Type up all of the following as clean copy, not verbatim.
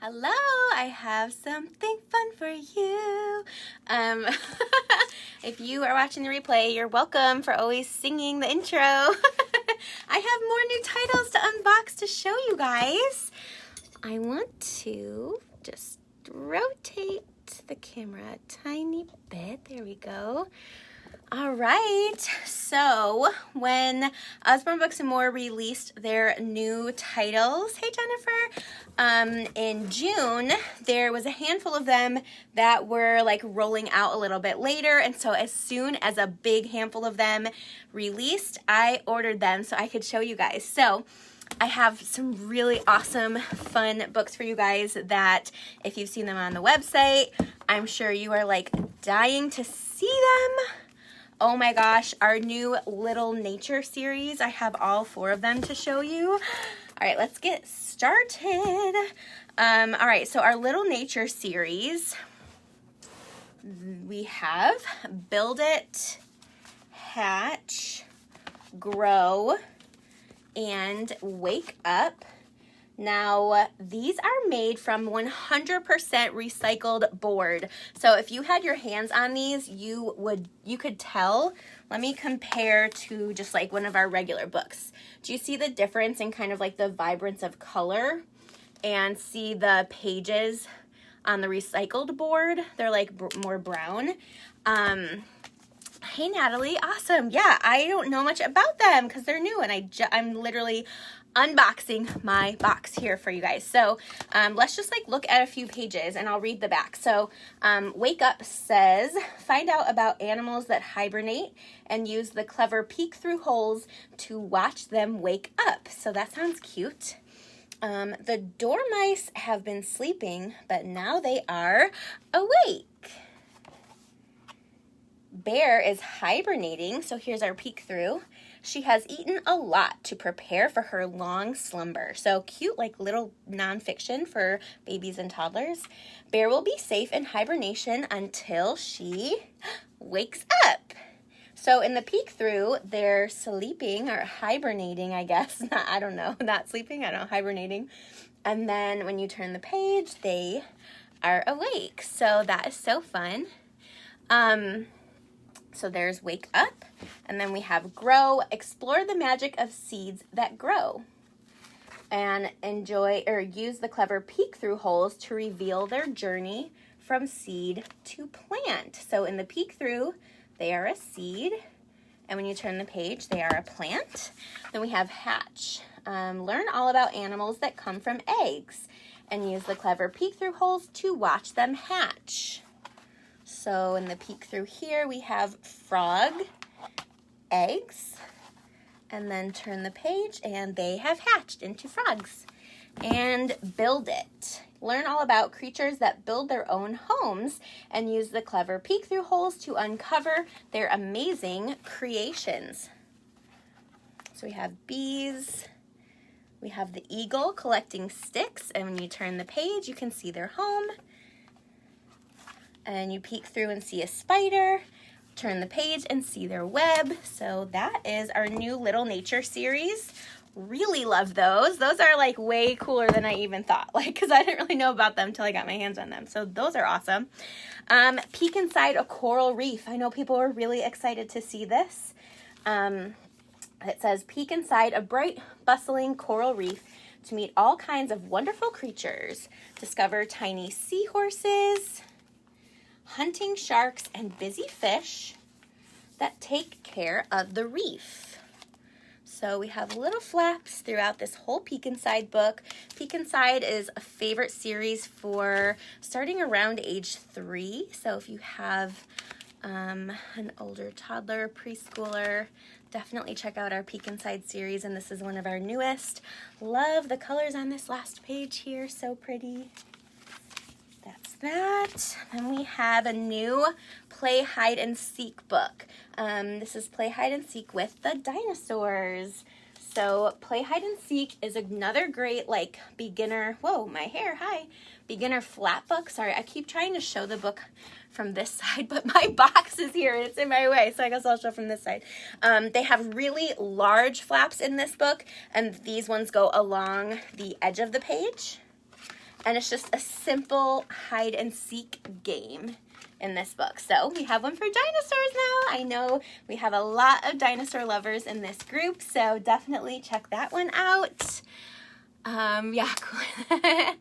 Hello, I have something fun for you. If you are watching the replay, you're welcome for always singing the intro. I have more new titles to unbox to show you guys. I want to just rotate the camera a tiny bit. There we go. All right, so when Usborne Books and More released their new titles, hey Jennifer, in June, there was a handful of them that were like rolling out a little bit later, and so as soon as a big handful of them released, I ordered them so I could show you guys. So I have some really awesome, fun books for you guys that if you've seen them on the website, I'm sure you are like dying to see them. Oh my gosh, our new Little Nature series. I have all 4 of them to show you. All right, let's get started. All right, so our Little Nature series, we have Build It, Hatch, Grow, and Wake Up. Now, these are made from 100% recycled board. So if you had your hands on these, you could tell. Let me compare to just like one of our regular books. Do you see the difference in kind of like the vibrance of color? And see the pages on the recycled board? They're like more brown. Hey Natalie, awesome. Yeah, I don't know much about them because they're new and I'm literally unboxing my box here for you guys. So let's just like look at a few pages and I'll read the back. So Wake Up says, find out about animals that hibernate and use the clever peek through holes to watch them wake up. So that sounds cute. The dormice have been sleeping, but now they are awake. Bear is hibernating, so here's our peek through. She has eaten a lot to prepare for her long slumber. So cute, like little nonfiction for babies and toddlers. Bear will be safe in hibernation until she wakes up. So in the peek through, they're sleeping or hibernating, I guess. I don't know, not sleeping, I don't know, hibernating. And then when you turn the page, they are awake. So that is so fun. So there's Wake Up, and then we have Grow, explore the magic of seeds that grow, and enjoy or use the clever peek through holes to reveal their journey from seed to plant. So in the peek through, they are a seed, and when you turn the page, they are a plant. Then we have Hatch, learn all about animals that come from eggs, and use the clever peek through holes to watch them hatch. So in the peek through here, we have frog, eggs, and then turn the page and they have hatched into frogs. And Build It. Learn all about creatures that build their own homes and use the clever peek through holes to uncover their amazing creations. So we have bees. We have the eagle collecting sticks, and when you turn the page, you can see their home. And you peek through and see a spider, turn the page and see their web. So that is our new Little Nature series. Really love those. Those are like way cooler than I even thought, like, because I didn't really know about them until I got my hands on them. So those are awesome. Peek inside a coral reef. I know people are really excited to see this. It says, peek inside a bright, bustling coral reef to meet all kinds of wonderful creatures. Discover tiny seahorses, hunting sharks, and busy fish that take care of the reef. So we have little flaps throughout this whole Peek Inside book. Peek Inside is a favorite series for starting around age 3. So if you have an older toddler, preschooler, definitely check out our Peek Inside series, and this is one of our newest. Love the colors on this last page here, so pretty. That's that. Then we have a new Play Hide and Seek book. This is Play Hide and Seek with the dinosaurs. So Play Hide and Seek is another great like beginner, whoa, my hair, hi, beginner flat book. Sorry, I keep trying to show the book from this side, but my box is here and it's in my way, so I guess I'll show from this side. They have really large flaps in this book, and these ones go along the edge of the page. and it's just a simple hide and seek game in this book. So we have one for dinosaurs now. I know we have a lot of dinosaur lovers in this group, so definitely check that one out. Yeah, cool.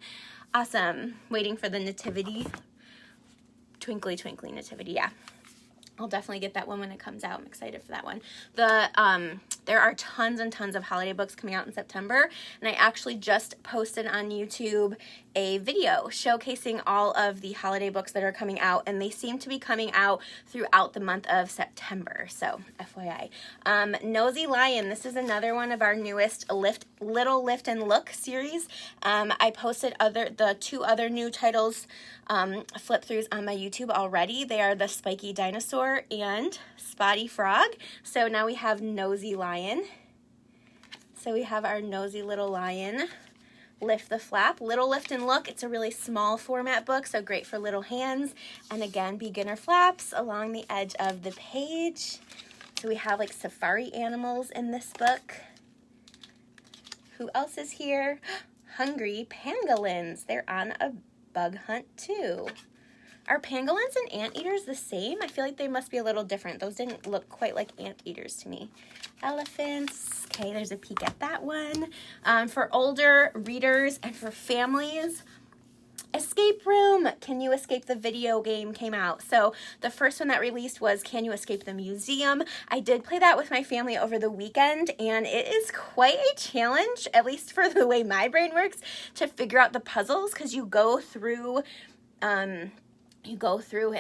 Awesome. Waiting for the nativity. Twinkly, twinkly nativity, yeah. I'll definitely get that one when it comes out. I'm excited for that one. There are tons and tons of holiday books coming out in September, and I actually just posted on YouTube a video showcasing all of the holiday books that are coming out, and they seem to be coming out throughout the month of September, so FYI. Nosy Lion, this is another one of our newest Little Lift and Look series. I posted the 2 other new titles, flip-throughs on my YouTube already. They are the Spiky Dinosaur and Spotty Frog. So now we have Nosy Lion. So we have our nosy little lion. Lift the Flap, Little Lift and Look. It's a really small format book, so great for little hands. And again, beginner flaps along the edge of the page. So we have like safari animals in this book. Who else is here? Hungry pangolins. They're on a bug hunt too. Are pangolins and anteaters the same? I feel like they must be a little different. Those didn't look quite like anteaters to me. Elephants. Okay, there's a peek at that one. For older readers and for families, Escape Room. Can You Escape the Video Game came out. So the first one that released was Can You Escape the Museum. I did play that with my family over the weekend, and it is quite a challenge, at least for the way my brain works, to figure out the puzzles, because you go through in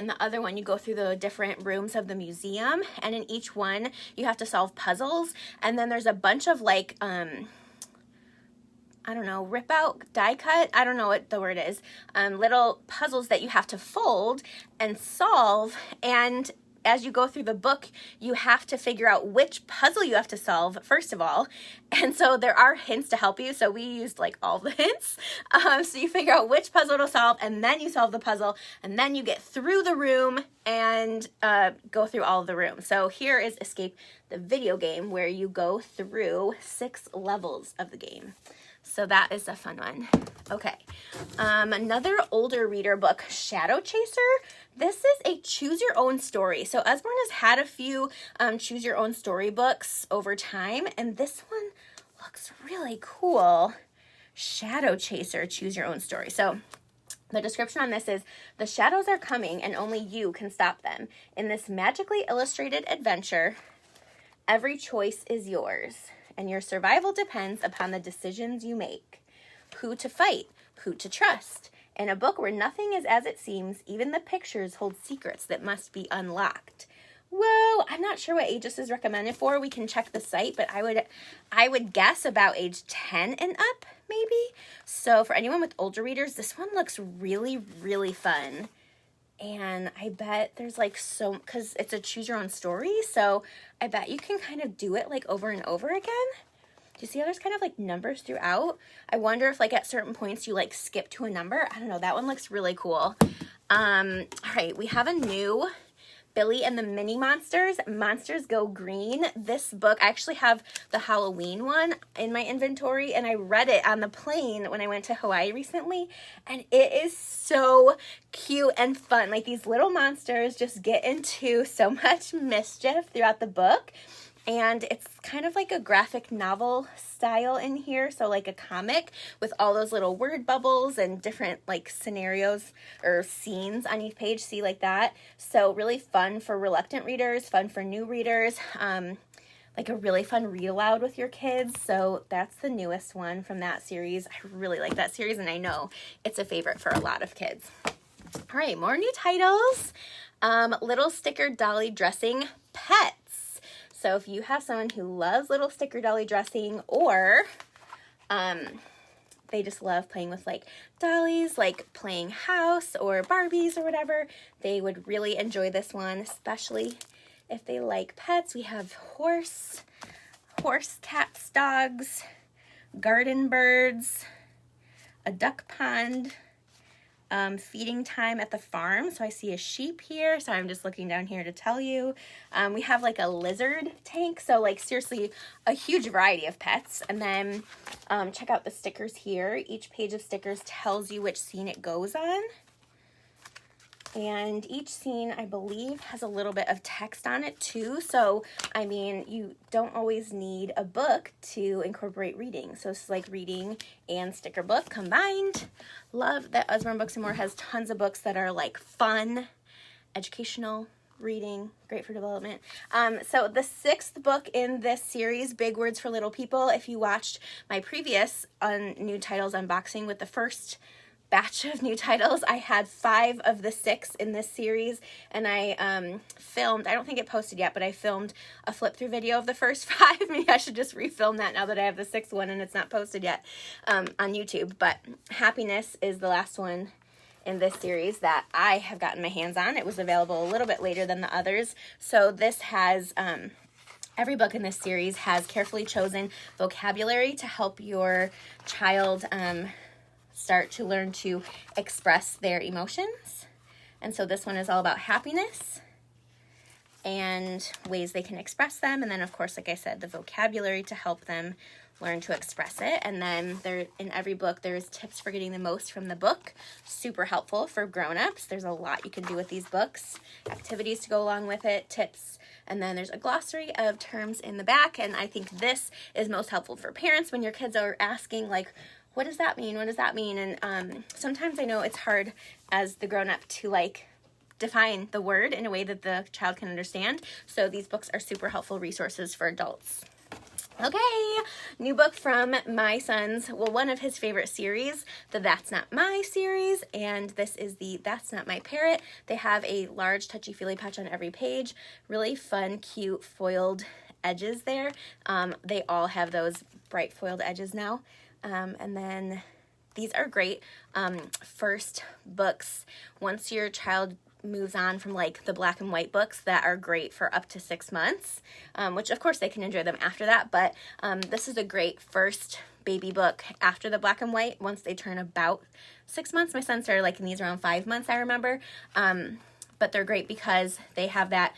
the other one, you go through the different rooms of the museum, and in each one you have to solve puzzles, and then there's a bunch of like, I don't know, rip out, die cut, I don't know what the word is, little puzzles that you have to fold and solve, and as you go through the book, you have to figure out which puzzle you have to solve, first of all. And so there are hints to help you. So we used like all the hints. So you figure out which puzzle to solve, and then you solve the puzzle, and then you get through the room and go through all of the rooms. So here is Escape the Video Game, where you go through 6 levels of the game. So that is a fun one. Okay, another older reader book, Shadow Chaser. This is a choose your own story. So Usborne has had a few choose your own story books over time, and this one looks really cool. Shadow Chaser, choose your own story. So the description on this is, the shadows are coming and only you can stop them. In this magically illustrated adventure, every choice is yours, and your survival depends upon the decisions you make. Who to fight, who to trust. In a book where nothing is as it seems, even the pictures hold secrets that must be unlocked. Whoa, I'm not sure what age this is recommended for. We can check the site, but I would guess about age 10 and up, maybe. So for anyone with older readers, this one looks really, really fun. And I bet there's like because it's a choose your own story, so I bet you can kind of do it like over and over again. Do you see how there's kind of like numbers throughout? I wonder if like at certain points you like skip to a number. I don't know. That one looks really cool. All right, we have a new Billy and the Mini Monsters, Monsters Go Green. This book, I actually have the Halloween one in my inventory, and I read it on the plane when I went to Hawaii recently, and it is so cute and fun. Like, these little monsters just get into so much mischief throughout the book, and it's kind of like a graphic novel style in here, so like a comic with all those little word bubbles and different like scenarios or scenes on each page, see, like that. So really fun for reluctant readers, fun for new readers, like a really fun read aloud with your kids. So that's the newest one from that series. I really like that series, and I know it's a favorite for a lot of kids. All right, more new titles. Little Sticker Dolly Dressing Pets. So if you have someone who loves little sticker dolly dressing, or they just love playing with like dollies, like playing house or Barbies or whatever, they would really enjoy this one, especially if they like pets. We have horse, cats, dogs, garden birds, a duck pond, feeding time at the farm. So I see a sheep here. So I'm just looking down here to tell you. We have like a lizard tank. So like seriously, a huge variety of pets. And then check out the stickers here. Each page of stickers tells you which scene it goes on. And each scene, I believe, has a little bit of text on it too. So, I mean, you don't always need a book to incorporate reading. So it's like reading and sticker book combined. Love that Usborne Books and More has tons of books that are like fun, educational, reading, great for development. So the 6th book in this series, Big Words for Little People, if you watched my previous new titles unboxing with the first batch of new titles, I had 5 of the 6 in this series, and I filmed, I don't think it posted yet, but I filmed a flip through video of the first 5. Maybe I should just refilm that now that I have the 6th one and it's not posted yet on YouTube. But Happiness is the last one in this series that I have gotten my hands on. It was available a little bit later than the others. So this has every book in this series has carefully chosen vocabulary to help your child start to learn to express their emotions. And so this one is all about happiness and ways they can express them. And then, of course, like I said, the vocabulary to help them learn to express it. And then there, in every book, there's tips for getting the most from the book. Super helpful for grown-ups. There's a lot you can do with these books. Activities to go along with it, tips. And then there's a glossary of terms in the back. And I think this is most helpful for parents when your kids are asking, like, what does that mean? What does that mean? And sometimes I know it's hard as the grown-up to like define the word in a way that the child can understand. So these books are super helpful resources for adults. Okay, new book from my son's, well, one of his favorite series, the That's Not My series, and this is the That's Not My Parrot. They have a large touchy-feely patch on every page, really fun, cute, foiled edges there. They all have those bright foiled edges now. And then these are great first books once your child moves on from like the black and white books that are great for up to 6 months, which of course they can enjoy them after that, but this is a great first baby book after the black and white once they turn about 6 months. My son started liking these around 5 months, I remember. But they're great because they have that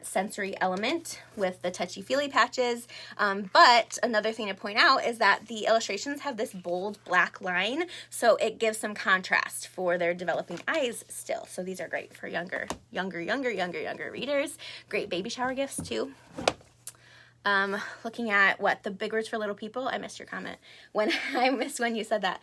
sensory element with the touchy-feely patches. But another thing to point out is that the illustrations have this bold black line, so it gives some contrast for their developing eyes still. So these are great for younger readers. Great baby shower gifts too. Looking at the Big Words for Little People. I missed your comment. I missed when you said that.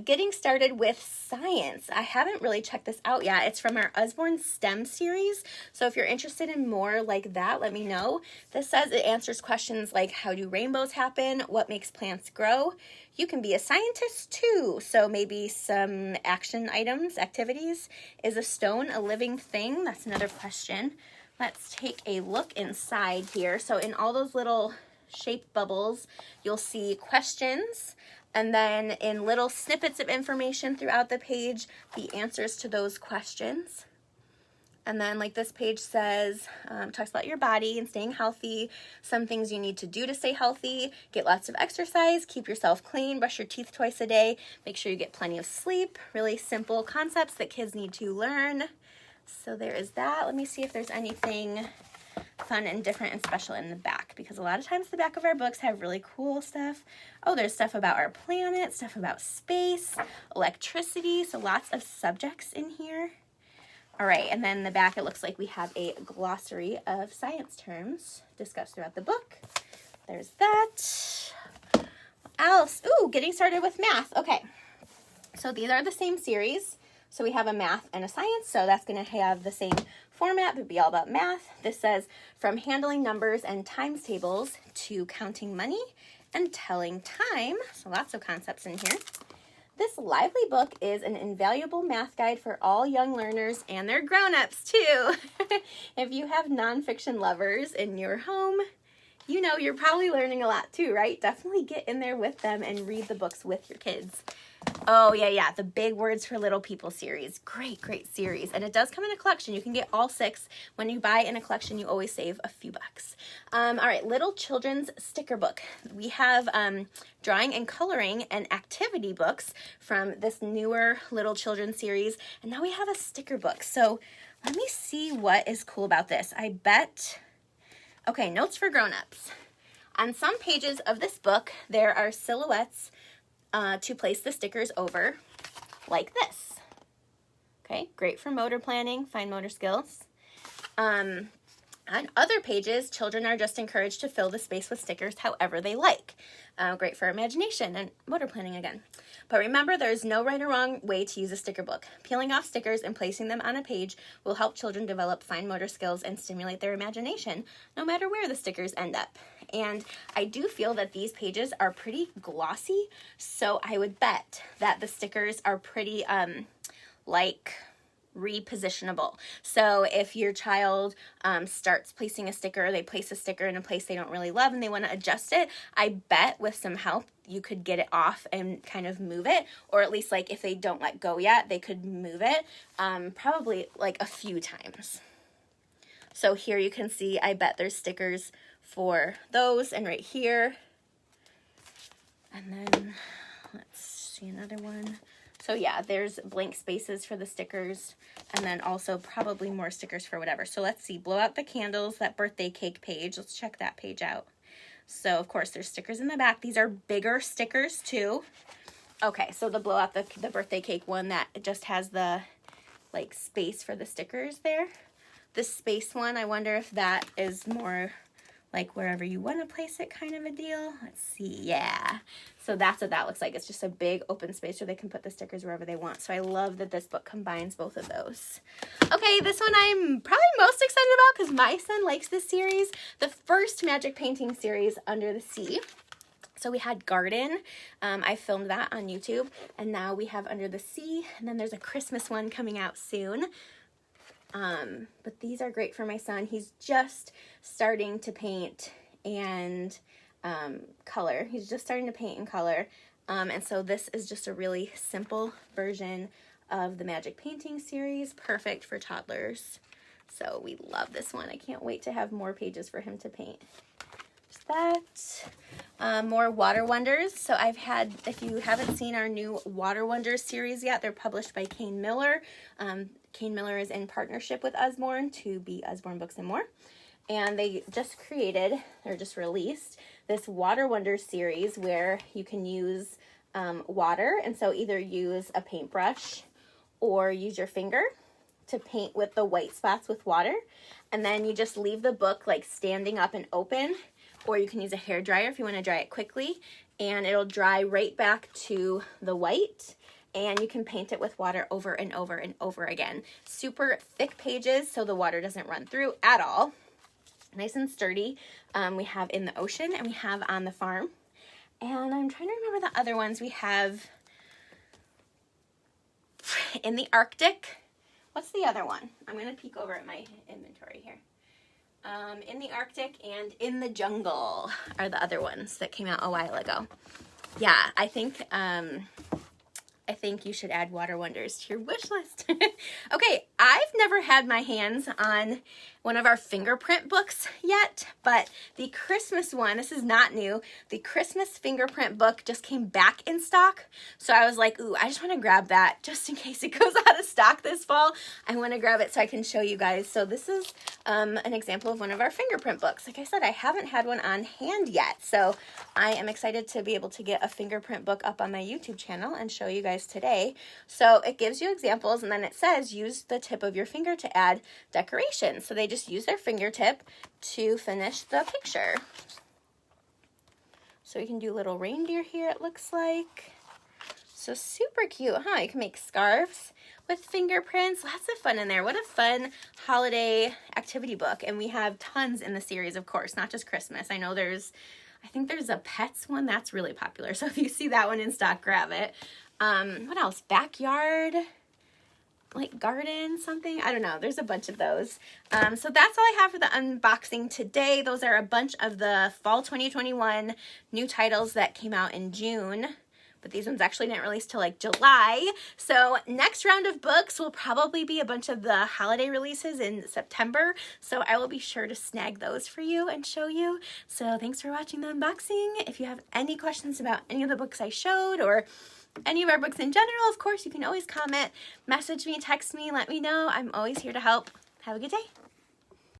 Getting started with science. I haven't really checked this out yet. It's from our Usborne STEM series. So if you're interested in more like that, let me know. This says it answers questions like, how do rainbows happen? What makes plants grow? You can be a scientist too. So maybe some action items, activities. Is a stone a living thing? That's another question. Let's take a look inside here. So in all those little shape bubbles, you'll see questions. And then in little snippets of information throughout the page, the answers to those questions. And then like this page says, talks about your body and staying healthy, some things you need to do to stay healthy, get lots of exercise, keep yourself clean, brush your teeth twice a day, make sure you get plenty of sleep, really simple concepts that kids need to learn. So there is that. Let me see if there's anything fun and different and special in the back, because a lot of times the back of our books have really cool stuff. Oh, there's stuff about our planet, stuff about space, electricity, so lots of subjects in here. All right, and then in the back it looks like we have a glossary of science terms discussed throughout the book. There's that. What else? Ooh, getting started with math. Okay, so these are the same series. So we have a math and a science, so that's going to have the same format, but be all about math. This says, from handling numbers and times tables to counting money and telling time. So lots of concepts in here. This lively book is an invaluable math guide for all young learners and their grown-ups too. If you have nonfiction lovers in your home, you know you're probably learning a lot too, right? Definitely get in there with them and read the books with your kids. Oh, yeah, the Big Words for Little People series. Great series. And it does come in a collection. You can get all 6. When you buy in a collection, you always save a few bucks. All right, Little Children's Sticker Book. We have drawing and coloring and activity books from this newer Little Children series. And now we have a sticker book. So let me see what is cool about this. I bet... Okay, notes for grown-ups. On some pages of this book, there are silhouettes to place the stickers over, like this. Okay, great for motor planning, fine motor skills. On other pages, children are just encouraged to fill the space with stickers however they like. Great for imagination and motor planning again. But remember, there's no right or wrong way to use a sticker book. Peeling off stickers and placing them on a page will help children develop fine motor skills and stimulate their imagination, no matter where the stickers end up. And I do feel that these pages are pretty glossy, so I would bet that the stickers are pretty, repositionable. So if your child starts placing a sticker, they place a sticker in a place they don't really love and they want to adjust it, I bet with some help you could get it off and kind of move it, or at least like if they don't let go yet, they could move it probably like a few times. So here you can see, I bet there's stickers for those, and right here. And then let's see another one. So yeah, there's blank spaces for the stickers, and then also probably more stickers for whatever. So let's see, blow out the candles, that birthday cake page. Let's check that page out. So of course there's stickers in the back. These are bigger stickers too. Okay, so the blow out the birthday cake one, that just has the like space for the stickers there. This space one, I wonder if that is more like wherever you want to place it kind of a deal. Let's see, yeah. So that's what that looks like. It's just a big open space where they can put the stickers wherever they want. So I love that this book combines both of those. Okay, this one I'm probably most excited about because my son likes this series. The first magic painting series, Under the Sea. So we had Garden. I filmed that on YouTube. And now we have Under the Sea. And then there's a Christmas one coming out soon. But these are great for my son. He's just starting to paint and color. He's just starting to paint and color. And so this is just a really simple version of the Magic Painting series, perfect for toddlers. So we love this one. I can't wait to have more pages for him to paint. Just that. More Water Wonders. So I've had, if you haven't seen our new Water Wonders series yet, they're published by Kane Miller. Kane Miller is in partnership with Usborne to be Usborne Books and More. And they just created, or just released, this Water Wonders series where you can use water. And so either use a paintbrush or use your finger to paint with the white spots with water. And then you just leave the book like standing up and open, or you can use a hairdryer if you want to dry it quickly. And it'll dry right back to the white. And you can paint it with water over and over and over again. Super thick pages so the water doesn't run through at all. Nice and sturdy. We have In the Ocean and we have On the Farm. And I'm trying to remember the other ones. We have In the Arctic. What's the other one? I'm going to peek over at my inventory here. In the Arctic and In the Jungle are the other ones that came out a while ago. Yeah, I think you should add Water Wonders to your wish list. Okay, I've never had my hands on one of our Fingerprint books yet, but the Christmas one, this is not new, the Christmas Fingerprint book just came back in stock. So I was like, ooh, I just want to grab that just in case it goes out of stock this fall. I want to grab it so I can show you guys. So this is an example of one of our Fingerprint books. Like I said, I haven't had one on hand yet. So I am excited to be able to get a Fingerprint book up on my YouTube channel and show you guys today. So it gives you examples and then it says use the tip of your finger to add decoration. So they just use their fingertip to finish the picture. So you can do little reindeer here, it looks like. So super cute, huh? You can make scarves with fingerprints. Lots of fun in there. What a fun holiday activity book. And we have tons in the series, of course, not just Christmas. I know I think there's a pets one that's really popular. So if you see that one in stock, grab it. What else? Backyard, like garden something. I don't know. There's a bunch of those. So that's all I have for the unboxing today. Those are a bunch of the fall 2021 new titles that came out in June. but these ones actually didn't release till like July. So next round of books will probably be a bunch of the holiday releases in September. So I will be sure to snag those for you and show you. So thanks for watching the unboxing. If you have any questions about any of the books I showed or any of our books in general, of course, you can always comment, message me, text me, let me know. I'm always here to help. Have a good day.